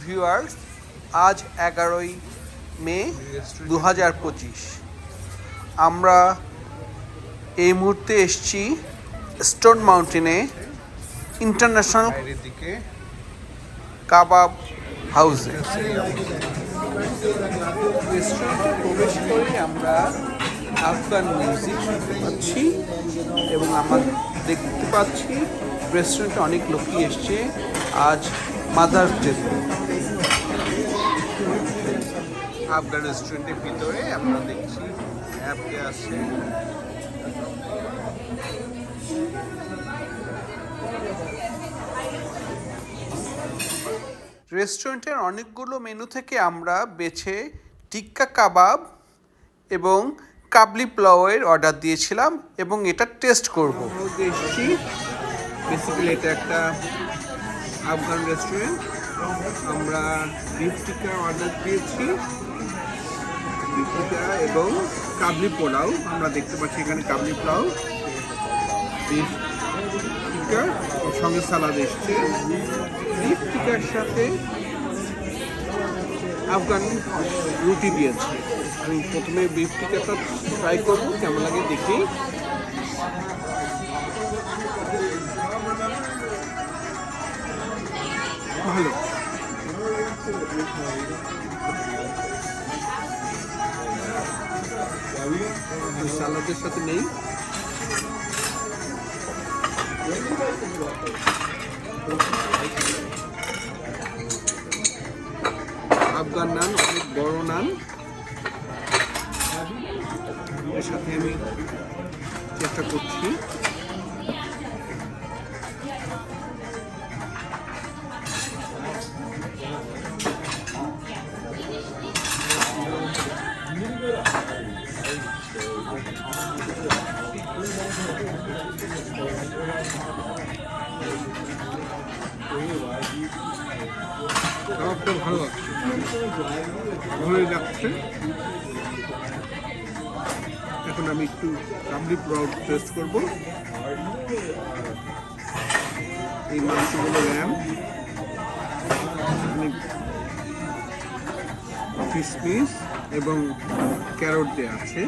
Viewers, আজ 11ই মে 2025। আমরা এই মুহূর্তে এসেছি স্টোন মাউন্টেনে ইন্টারন্যাশনাল দিকে কাবাব হাউসে। রেস্টুরেন্টে প্রবেশ করে আমরা আফগান মিউজিক শুনতে পাচ্ছি এবং আমরা দেখতে পাচ্ছি রেস্টুরেন্টে অনেক লোকই এসছে আজ মাদার্স ডে। আফগান রেস্টুরেন্টের ভিতরে আমরা দেখছি অ্যাপ দেওয়া আছে। রেস্টুরেন্টের অনেকগুলো মেনু থেকে আমরা বেছে টিক্কা কাবাব এবং কাবলি পোলাওয়ের অর্ডার দিয়েছিলাম এবং এটা টেস্ট করব। দেখছি বেসিক্যালি এটা একটা আফগান রেস্টুরেন্ট। আমরা বিফ টিক্কা অর্ডার দিয়েছি, বিফ টিক্কা এবং কাবলি পোলাও। আমরা দেখতে পাচ্ছি এখানে কাবলি পোলাও, বিফ টিক্কা সঙ্গে সালাদ এসছে। বিফ টিক্কার সাথে আফগান রুটি দিয়েছে। আমি প্রথমে বিফ টিক্কাটা ট্রাই করবো, কেমন লাগে দেখি। ভালো, সালাদের সাথে নেই। আফগান নান, অনেক বড় নান, এর সাথে আমি চেষ্টা করছি। কাবাবটা ভালো লাগছে, ভালোই লাগছে। এখন আমি একটু কাবলি পোলাও টেস্ট করবো। এই মাংসগুলো ল্যাম, কিশমিশ এবং ক্যারট দেওয়া আছে।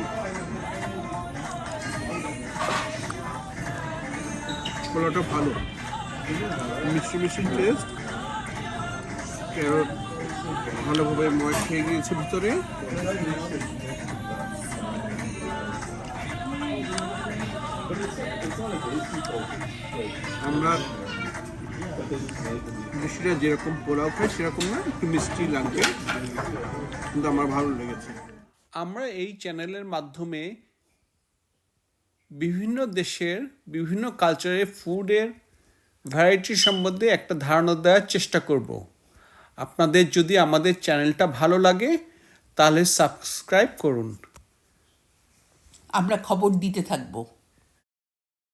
পোলাওটা ভালো, মিষ্টি মিষ্টি টেস্ট। ক্যারট ভালোভাবে ময় খেয়ে গিয়েছে ভিতরে। আমরা দেশিরা যেরকম পোলাও খাই সেরকম না, একটু মিষ্টি লাগবে, কিন্তু আমার ভালো লেগেছে। আমরা এই চ্যানেলের মাধ্যমে বিভিন্ন দেশের বিভিন্ন কালচারের ফুডের ভ্যারাইটি সম্বন্ধে একটা ধারণা দেওয়ার চেষ্টা করব। আপনাদের যদি আমাদের চ্যানেলটা ভালো লাগে তাহলে সাবস্ক্রাইব করুন। আমরা খবর দিতে থাকবো।